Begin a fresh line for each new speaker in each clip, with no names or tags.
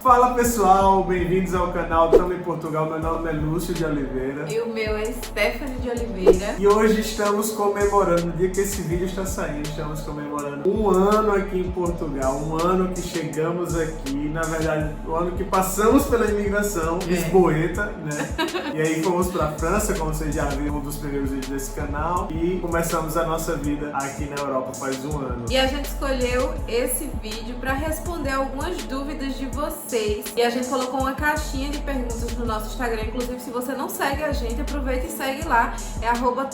Fala pessoal, bem-vindos ao canal Tamo em Portugal. Meu nome é Lúcio de Oliveira.
E o meu é Stephanie de Oliveira.
E hoje estamos comemorando, no dia que esse vídeo está saindo, estamos comemorando um ano aqui em Portugal. Um ano que chegamos aqui, na verdade, o ano que passamos pela imigração, Lisboeta, né? E aí fomos pra França, como vocês já viram, um dos primeiros vídeos desse canal. E começamos a nossa vida aqui na Europa faz um ano.
E a gente escolheu esse vídeo para responder algumas dúvidas de vocês. E a gente colocou uma caixinha de perguntas no nosso Instagram. Inclusive, se você não segue a gente, aproveita e segue lá. É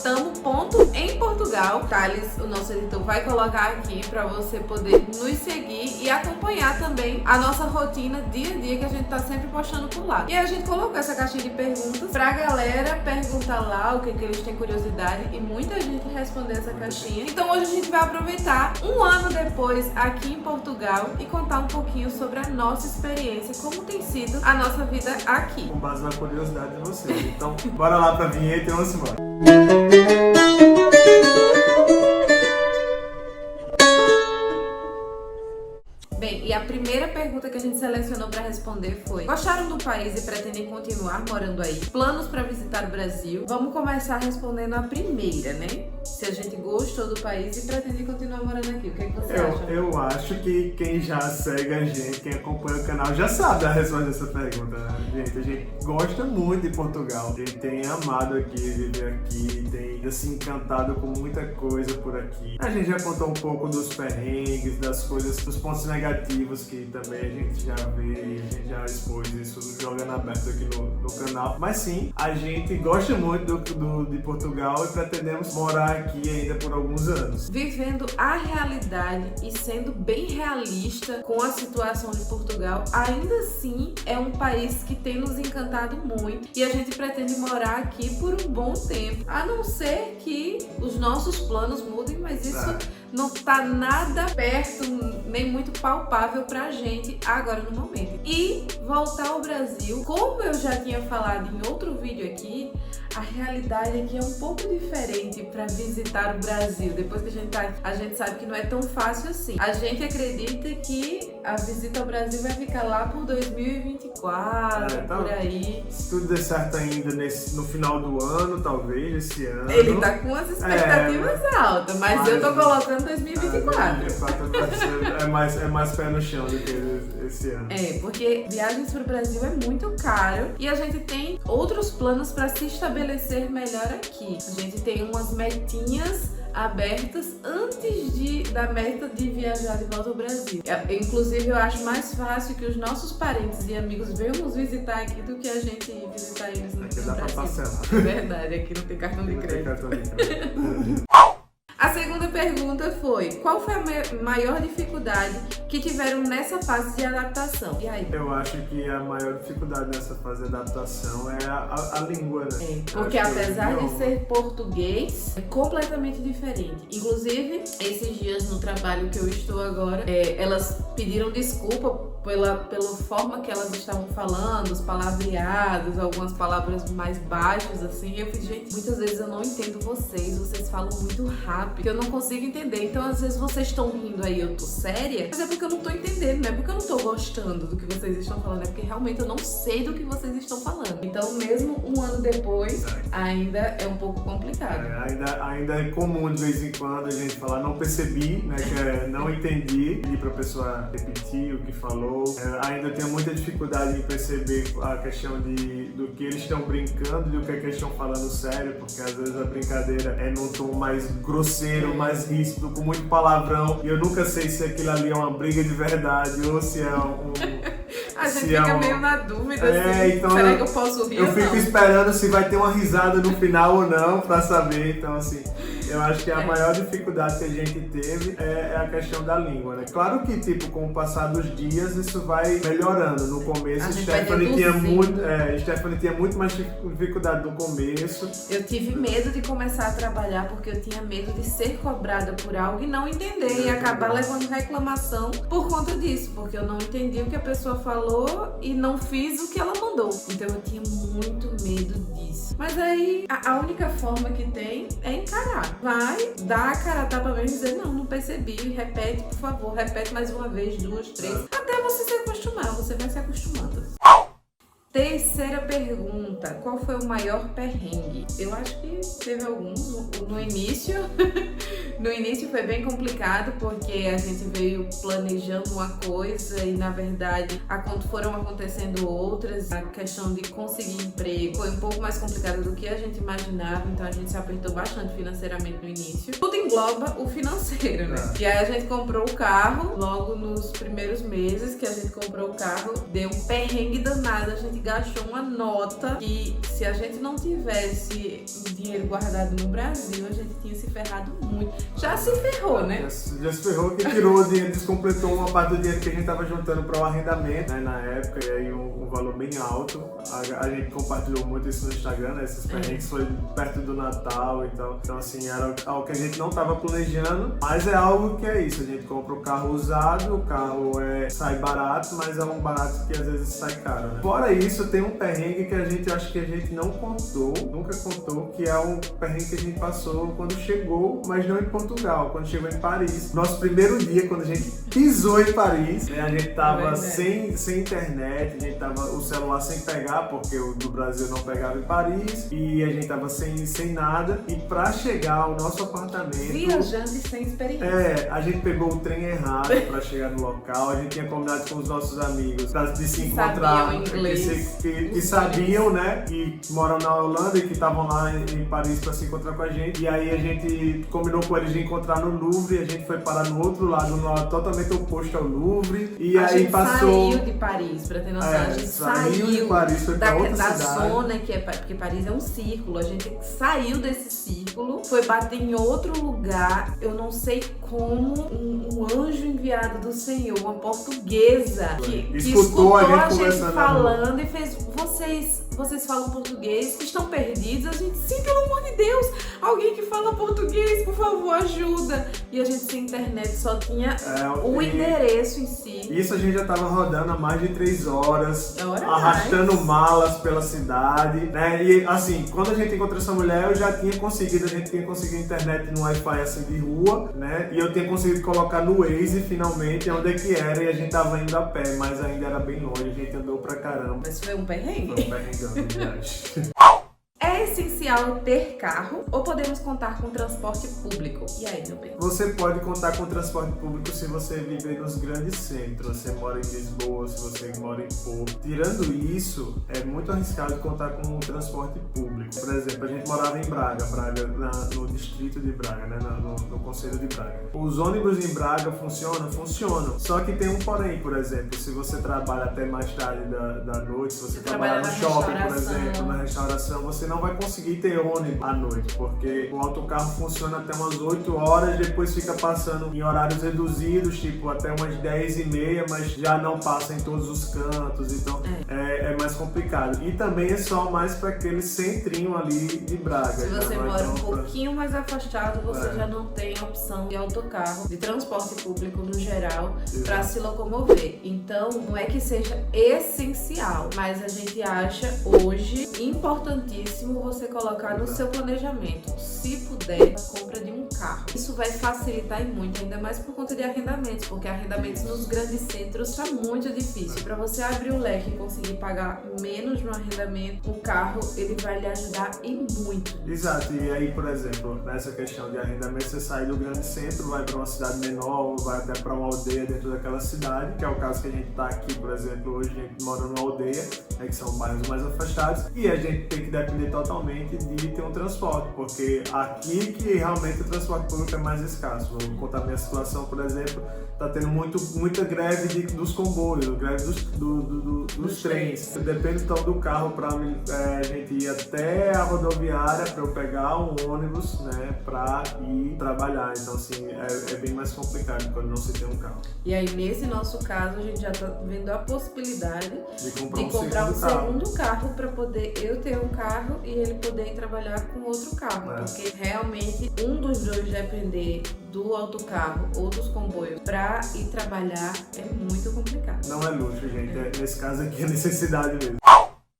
@tamo.emportugal. Thales, o nosso editor, vai colocar aqui para você poder nos seguir e acompanhar também a nossa rotina dia a dia, que a gente tá sempre postando por lá. E a gente colocou essa caixinha de perguntas pra galera perguntar lá o que eles têm curiosidade, e muita gente respondeu essa caixinha. Então hoje a gente vai aproveitar um ano depois aqui em Portugal e contar um pouquinho sobre a nossa experiência, como tem sido a nossa vida aqui.
Com base na curiosidade de vocês. Então, bora lá pra vinheta e vamos embora.
Bem, e a primeira pergunta que a gente selecionou para responder foi: gostaram do país e pretendem continuar morando aí? Planos para visitar o Brasil? Vamos começar respondendo a primeira, né? Se a gente gostou do país e pretende continuar morando aqui. O que é que você acha?
Eu acho que quem já segue a gente, quem acompanha o canal, já sabe a resposta dessa pergunta, né? Gente, a gente gosta muito de Portugal. A gente tem amado aqui, viver aqui, tem se encantado com muita coisa por aqui. A gente já contou um pouco dos perrengues, das coisas, dos pontos negativos que também a gente já vê e a gente já expôs isso jogando aberto aqui no canal. Mas sim, a gente gosta muito de Portugal e pretendemos morar aqui ainda por alguns anos.
Vivendo a realidade e sendo bem realista com a situação de Portugal, ainda assim é um país que tem nos encantado muito e a gente pretende morar aqui por um bom tempo, a não ser que os nossos planos mudem, mas isso não tá nada perto, nem muito palpável pra gente agora no momento. E voltar ao Brasil, como eu já tinha falado em outro vídeo aqui, a realidade aqui é um pouco diferente para visitar o Brasil. Depois que a gente sabe que não é tão fácil assim. A gente acredita que a visita ao Brasil vai ficar lá por 2024, por aí.
Se tudo der certo ainda no final do ano, talvez, esse ano.
Ele tá com as expectativas altas, mas eu tô colocando 2024.
É mais pé no chão do que esse ano.
Porque viagens pro Brasil é muito caro e a gente tem outros planos para se estabelecer melhor aqui. A gente tem umas metinhas abertas antes da meta de viajar de volta ao Brasil. Inclusive, eu acho mais fácil que os nossos parentes e amigos venham nos visitar aqui do que a gente ir visitar eles no Brasil.
Aqui dá pra passear.
É verdade, aqui não tem cartão de crédito. A segunda pergunta foi: qual foi a maior dificuldade que tiveram nessa fase de adaptação? E aí?
Eu acho que a maior dificuldade nessa fase de adaptação é a língua, né?
Porque apesar de ser português, é completamente diferente. Inclusive, esses dias no trabalho que eu estou agora, elas pediram desculpa pela forma que elas estavam falando, os palavreados, algumas palavras mais baixas, assim. E eu fiz, gente, muitas vezes eu não entendo vocês falam muito rápido, que eu não consigo entender. Então, às vezes, vocês estão rindo aí, eu tô séria, mas é porque eu não tô entendendo, não é porque eu não tô gostando do que vocês estão falando, é porque realmente eu não sei do que vocês estão falando. Então, mesmo um ano depois, ainda é um pouco complicado.
Ainda é comum, de vez em quando, a gente falar não percebi, né, que não entendi, pedir pra pessoa repetir o que falou. Ainda tenho muita dificuldade em perceber a questão do que eles estão brincando e do que eles estão falando sério, porque às vezes a brincadeira é num tom mais grosseiro, mais ríspido, com muito palavrão, e eu nunca sei se aquilo ali é uma briga de verdade ou se é
a gente fica meio na dúvida, assim,
então
será que eu posso rir ou não?
Eu fico esperando se vai ter uma risada no final ou não, pra saber. Então, assim, eu acho que a maior dificuldade que a gente teve é a questão da língua, né? Claro que, tipo, com o passar dos dias, isso vai melhorando. No começo, Stephanie tinha muito mais dificuldade no começo.
Eu tive medo de começar a trabalhar porque eu tinha medo de ser cobrada por algo e não entender e acabar levando reclamação por conta disso, porque eu não entendi o que a pessoa falou e não fiz o que ela mandou. Então eu tinha muito medo disso. Mas aí a única forma que tem é encarar. vai dar a cara a tapa mesmo e dizer, não percebi, repete, por favor, repete mais uma vez, 2, 3, até você se acostumar, você vai se acostumando. Terceira pergunta, qual foi o maior perrengue? Eu acho que teve alguns no início. No início foi bem complicado porque a gente veio planejando uma coisa e na verdade foram acontecendo outras. A questão de conseguir emprego foi um pouco mais complicada do que a gente imaginava, então a gente se apertou bastante financeiramente no início. Tudo engloba o financeiro, né? E aí a gente comprou o carro, logo nos primeiros meses que a gente comprou o carro, deu um perrengue danado, a gente gastou uma nota que se a gente não tivesse dinheiro guardado no Brasil, a gente tinha se ferrado muito. Já se ferrou, né?
Já se ferrou, que tirou o dinheiro, descompletou uma parte do dinheiro que a gente tava juntando para o arrendamento, né, na época, e aí um valor bem alto. A gente compartilhou muito isso no Instagram, né? Esses perrengues foi perto do Natal e tal. Então, assim, era algo que a gente não tava planejando, mas é algo que é isso. A gente compra o carro usado, o carro sai barato, mas é um barato que às vezes sai caro, né? Fora isso, tem um perrengue que acho que a gente não contou, nunca contou, que é um perrengue que a gente passou quando chegou, mas não em Portugal, quando chegou em Paris. Nosso primeiro dia, quando a gente pisou em Paris, né, a gente tava sem internet, a gente tava o celular sem pegar, porque o do Brasil não pegava em Paris, e a gente tava sem nada, e pra chegar ao nosso apartamento...
Viajando e sem experiência.
A gente pegou o trem errado pra chegar no local, a gente tinha combinado com os nossos amigos de se encontrar, que sabiam, né, que moram na Holanda e que estavam lá em Paris pra se encontrar com a gente, e aí a gente combinou com eles de encontrar no Louvre, a gente foi parar no outro lado, totalmente oposto ao Louvre, e
a
aí
gente
passou...
saiu de Paris, pra ter noção, a gente
saiu de Paris, foi pra outra cidade.
Zona porque Paris é um círculo, a gente saiu desse círculo, foi bater em outro lugar, eu não sei como um anjo enviado do Senhor, uma portuguesa, que escutou a gente falando e fez, vocês falam português, estão perdidos? A gente, sim, pelo amor de Deus, alguém que fala português, por favor, ajuda. E a gente sem internet, só tinha o endereço em si.
Isso a gente já tava rodando há mais de 3 horas, arrastando malas pela cidade, né? E assim, quando a gente encontrou essa mulher, a gente tinha conseguido internet no Wi-Fi assim de rua, né? E eu tinha conseguido colocar no Waze finalmente onde é que era, e a gente tava indo a pé, mas ainda era bem longe, a gente andou pra caramba.
Mas foi um perrengue?
Foi um perrengão de viagem.
É essencial ter carro ou podemos contar com transporte público? E aí, meu bem?
Você pode contar com transporte público se você viver nos grandes centros, você mora em Lisboa, se você mora em Porto. Tirando isso, é muito arriscado contar com o transporte público. Por exemplo, a gente morava em Braga no distrito de Braga, né? no concelho de Braga. Os ônibus em Braga funcionam. Só que tem um porém, por exemplo, se você trabalha até mais tarde da noite, se você trabalha no shopping, por exemplo, na restauração, você não vai conseguir ter ônibus à noite, porque o autocarro funciona até umas 8 horas, depois fica passando em horários reduzidos, tipo até umas 10h30, mas já não passa em todos os cantos, então é mais complicado. E também é só mais para aquele centrinho ali de Braga.
Se você mora um pouquinho mais afastado, você já não tem a opção de autocarro, de transporte público no geral, para se locomover. Então, não é que seja essencial, mas a gente acha hoje importantíssimo você colocar no seu planejamento, se puder, a compra de um carro. Isso vai facilitar e muito, ainda mais por conta de arrendamentos, porque arrendamentos nos grandes centros está muito difícil. Para você abrir o leque e conseguir pagar menos no arrendamento, o carro ele vai lhe ajudar e muito.
Exato, e aí, por exemplo, nessa questão de arrendamento, você sai do grande centro, vai para uma cidade menor, ou vai até para uma aldeia dentro daquela cidade, que é o caso que a gente está aqui, por exemplo, hoje a gente mora numa aldeia, né, que são bairros mais afastados, e a gente tem que depender totalmente de ter um transporte, porque aqui que realmente o transporte público é mais escasso. Vou contar minha situação, por exemplo, tá tendo muita greve dos comboios, greve dos trens. Depende então do carro para a gente ir até a rodoviária para eu pegar um ônibus, né, para ir trabalhar. Então assim, é bem mais complicado quando não se tem um carro.
E aí nesse nosso caso a gente já tá vendo a possibilidade de comprar um segundo carro para poder eu ter um carro e ele poder ir trabalhar com outro carro, porque realmente um dos dois depender do autocarro ou dos comboios para ir trabalhar é muito complicado.
Não é luxo, gente. Nesse caso aqui é necessidade mesmo.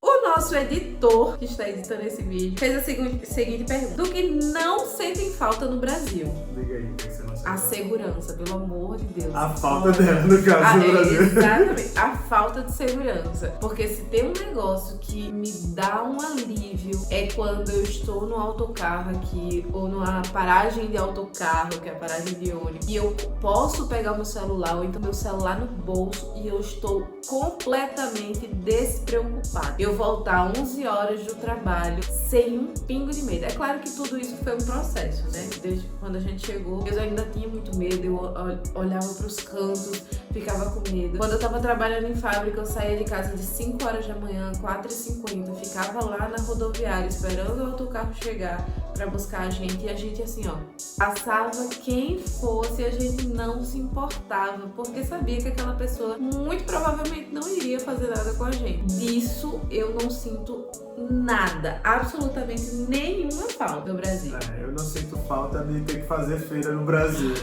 O nosso editor, que está editando esse vídeo, fez a seguinte pergunta: do que não sentem falta no Brasil?
Diga aí, o que você não sente
A
falta?
segurança, pelo amor de Deus.
A falta dela, no caso do Brasil.
Exatamente, a falta de segurança. Porque se tem um negócio que me dá um alívio é quando eu estou no autocarro aqui, ou numa paragem de autocarro, que é a paragem de ônibus, e eu posso pegar o meu celular, ou então meu celular no bolso, e eu estou completamente despreocupada. Eu voltar 11 horas do trabalho sem um pingo de medo. É claro que tudo isso foi um processo, né? Desde quando a gente chegou, eu ainda tinha muito medo, eu olhava pros cantos, ficava com medo. Quando eu tava trabalhando em fábrica, eu saía de casa de 5 horas da manhã, 4h50, ficava lá na rodoviária esperando o autocarro chegar pra buscar a gente, e a gente assim, ó, passava quem fosse, a gente não se importava, porque sabia que aquela pessoa muito provavelmente não iria fazer nada com a gente. Disso eu não sinto nada, absolutamente nenhuma falta no Brasil.
Eu não sinto falta de ter que fazer feira no Brasil.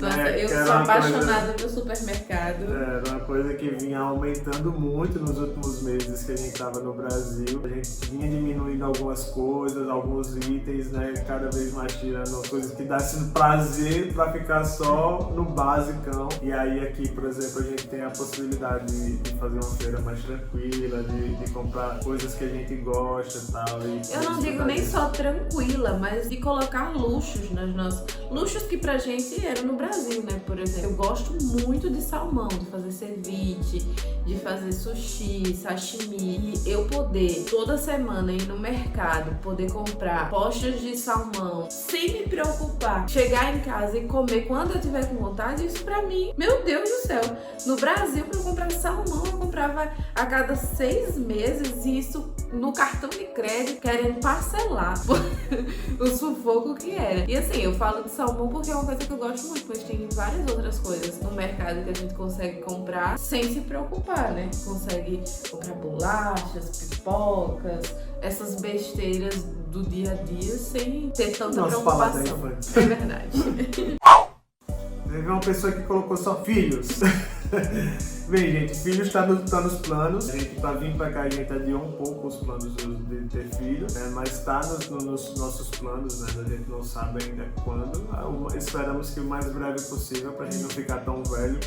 Nossa, eu sou apaixonada pelo supermercado.
Era uma coisa que vinha aumentando muito nos últimos meses que a gente estava no Brasil. A gente vinha diminuindo algumas coisas, alguns itens, né? Cada vez mais tirando coisas que dessem prazer para ficar só no basicão. E aí aqui, por exemplo, a gente tem a possibilidade de fazer uma feira mais tranquila, de comprar coisas que a gente gosta e tal.
Eu não digo nem só tranquila, mas de colocar luxos nas nossas... Luxos que pra gente eram no Brasil, né? Por exemplo, eu gosto muito de salmão, de fazer ceviche, de fazer sushi, sashimi. E eu poder, toda semana, ir no mercado, poder comprar postas de salmão, sem me preocupar, chegar em casa e comer quando eu tiver com vontade, isso pra mim, meu Deus do céu. No Brasil, pra eu comprar salmão, eu comprava a cada 6 meses, e isso no cartão de crédito, querendo parcelar o sufoco que era. E assim, eu falo de salmão porque é uma coisa que eu gosto muito, mas tem várias outras coisas no mercado que a gente consegue comprar sem se preocupar, né? Consegue comprar bolachas, pipocas, essas besteiras do dia a dia sem ter tanta preocupação. É verdade.
Teve uma pessoa que colocou só filhos. Bem, gente, filhos tá nos planos. A gente tá vindo pra cá, a gente adiou um pouco os planos de ter filhos, né? Mas tá nos nossos planos, né? A gente não sabe ainda quando. Esperamos que o mais breve possível pra gente não ficar tão velho.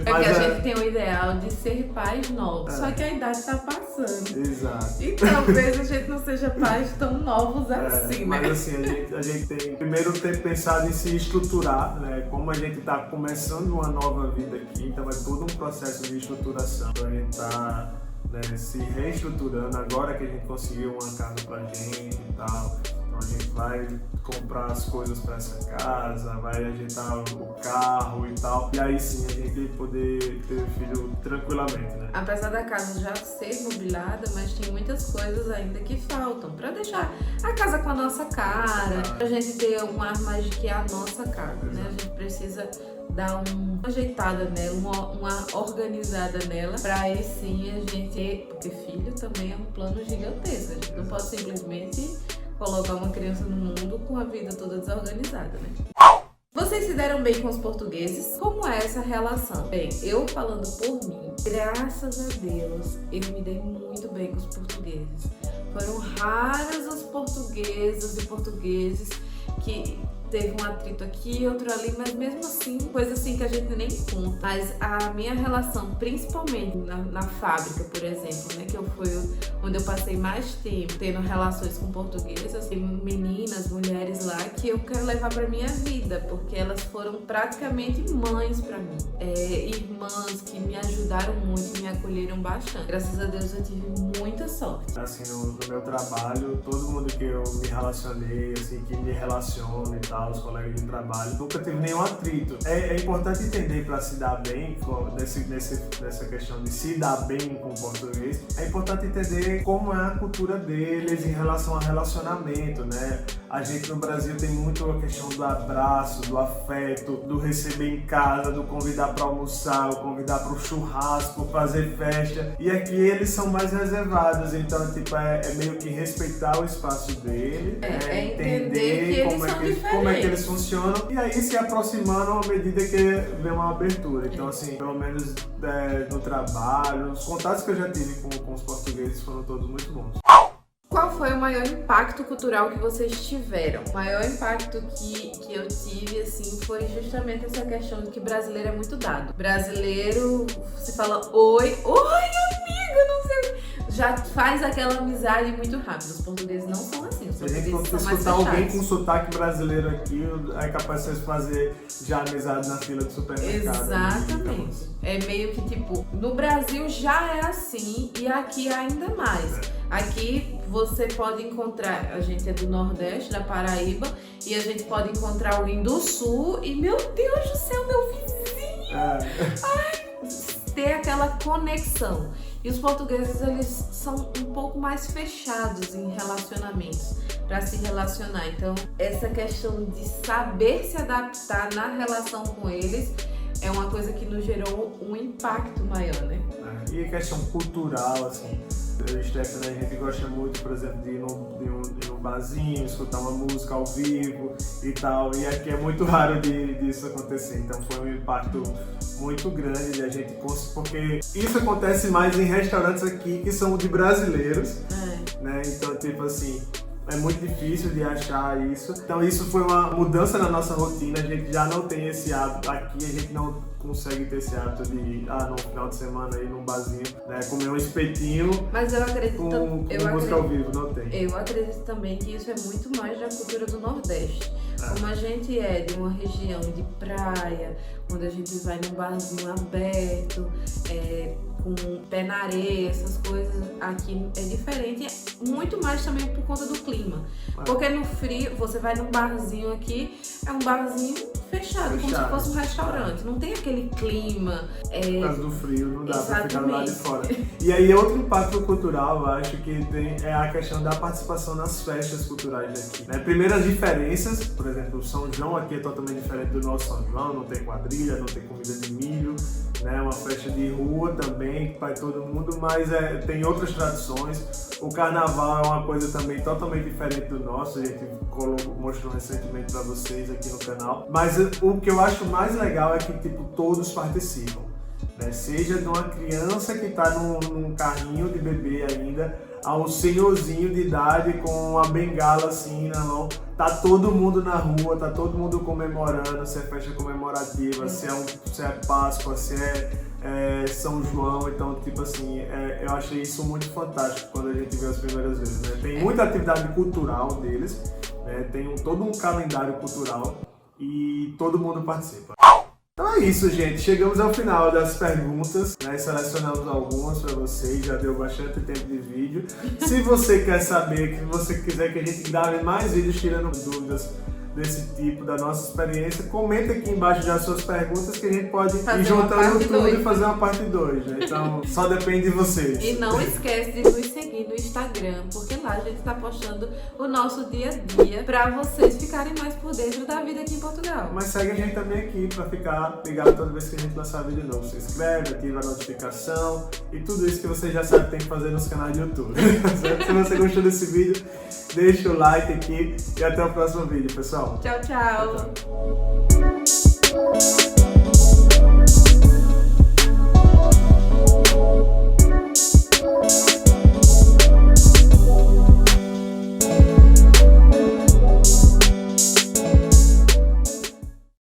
É que a gente tem o ideal de ser pais novos, só que a idade tá passando.
Exato.
E talvez a gente não seja pais tão novos assim, né?
Mas assim, a gente tem primeiro ter pensado em se estruturar, né? Como a gente tá começando uma nova vida aqui, então é todo um processo de estruturação. Então a gente tá, né, se reestruturando agora que a gente conseguiu uma casa pra gente e tal. Então a gente vai comprar as coisas para essa casa, vai ajeitar o carro e tal. E aí sim a gente poder ter filho tranquilamente, né?
Apesar da casa já ser mobiliada, mas tem muitas coisas ainda que faltam pra deixar a casa com a nossa cara, pra gente ter um ar mais de que é a nossa casa, né? A gente precisa dar uma ajeitada nela, uma organizada nela, pra aí sim a gente ter, porque filho também é um plano gigantesco, a gente não pode simplesmente colocar uma criança no mundo com a vida toda desorganizada, né? Vocês se deram bem com os portugueses? Como é essa relação? Bem, eu falando por mim, graças a Deus, eu me dei muito bem com os portugueses. Foram raros os portugueses e portugueses que teve um atrito aqui, outro ali, mas mesmo assim, coisa assim que a gente nem conta. Mas a minha relação, principalmente na fábrica, por exemplo, né, que eu fui onde eu passei mais tempo tendo relações com portuguesas, tem meninas, mulheres lá que eu quero levar pra minha vida, porque elas foram praticamente mães pra mim. Irmãs que me ajudaram muito, me acolheram bastante. Graças a Deus eu tive muita sorte.
Assim, no meu trabalho, todo mundo que eu me relacionei, assim, que me relaciona e tal, os colegas de trabalho, nunca teve nenhum atrito. É importante entender para se dar bem, nessa questão de se dar bem com o português, é importante entender como é a cultura deles em relação a relacionamento, né? A gente no Brasil tem muito a questão do abraço, do afeto, do receber em casa, do convidar para almoçar, o convidar para o churrasco, fazer festa. E aqui eles são mais reservados, então tipo, é meio que respeitar o espaço dele,
entender que eles são diferentes.
é que eles funcionam, e aí se aproximando à medida que vem uma abertura. Então, assim, pelo menos no trabalho, os contatos que eu já tive com os portugueses foram todos muito bons.
Qual foi o maior impacto cultural que vocês tiveram? O maior impacto que eu tive, assim, foi justamente essa questão de que brasileiro é muito dado. Brasileiro, se fala oi, amigo, não sei. Já faz aquela amizade muito rápido. Os portugueses não são assim. Os portugueses são mais
escutar alguém
fechados.
com sotaque brasileiro aqui, é capaz de vocês fazer já amizade na fila do supermercado.
Exatamente. É meio que tipo, no Brasil já é assim e aqui ainda mais. Aqui você pode encontrar, a gente é do Nordeste, da Paraíba, e a gente pode encontrar alguém do Sul e, meu Deus do céu, meu vizinho! Ai, ter aquela conexão. E os portugueses, eles são um pouco mais fechados em relacionamentos, para se relacionar. Então, essa questão de saber se adaptar na relação com eles é uma coisa que nos gerou um impacto maior, né?
E a questão cultural, assim, eu e Stephanie, a gente gosta muito, por exemplo, de ir num barzinho, escutar uma música ao vivo e tal, e aqui é muito raro disso acontecer, então foi um impacto muito grande de a gente, porque isso acontece mais em restaurantes aqui que são de brasileiros, né? Então, tipo assim, é muito difícil de achar isso. Então isso foi uma mudança na nossa rotina, a gente já não tem esse hábito aqui, a gente não consegue ter esse hábito de ir no final de semana ir num barzinho, né, comer um espetinho.
Mas eu acredito
com música ao vivo, não tem.
Eu acredito também que isso é muito mais da cultura do Nordeste. Como a gente é de uma região de praia, onde a gente vai num barzinho aberto, com pé na areia, essas coisas, aqui é diferente, muito mais também por conta do clima. Porque no frio, você vai num barzinho aqui, é um barzinho fechado, como se fosse um restaurante, não tem aquele clima.
Por causa do frio, não dá pra ficar do lado de fora. E aí outro impacto cultural, eu acho que é a questão da participação nas festas culturais daqui, né? Primeiras diferenças, por exemplo, o São João aqui é totalmente diferente do nosso São João, não tem quadrilha, não tem comida de milho, né? Uma festa de rua também, que vai todo mundo, mas tem outras tradições. O carnaval é uma coisa também totalmente diferente do nosso, a gente mostrou recentemente pra vocês aqui no canal. Mas o que eu acho mais legal é que, tipo, todos participam, né? Seja de uma criança que tá num carrinho de bebê ainda, ao senhorzinho de idade com uma bengala assim na mão. Tá todo mundo na rua, tá todo mundo comemorando, se é festa comemorativa, se é Páscoa, se é São João. Então, tipo assim, eu achei isso muito fantástico quando a gente vê as primeiras vezes, né? Tem muita atividade cultural deles, né? Tem todo um calendário cultural e todo mundo participa. Então é isso, gente. Chegamos ao final das perguntas, né? Selecionamos algumas para vocês, já deu bastante tempo de vídeo. Se você quer saber, se você quiser que a gente grave mais vídeos tirando dúvidas desse tipo, da nossa experiência, comenta aqui embaixo já as suas perguntas que a gente pode ir juntando tudo e fazer uma parte 2, né? Então só depende de vocês.
E não esquece de nos seguir no Instagram, porque lá a gente tá postando o nosso dia a dia pra vocês ficarem mais por dentro da vida aqui em Portugal.
Mas segue a gente também aqui pra ficar ligado toda vez que a gente lançar vídeo novo. Se inscreve, ativa a notificação e tudo isso que você já sabe que tem que fazer nos canais de YouTube. Se você gostou desse vídeo, deixa o like aqui e até o próximo vídeo, pessoal.
Tchau, tchau.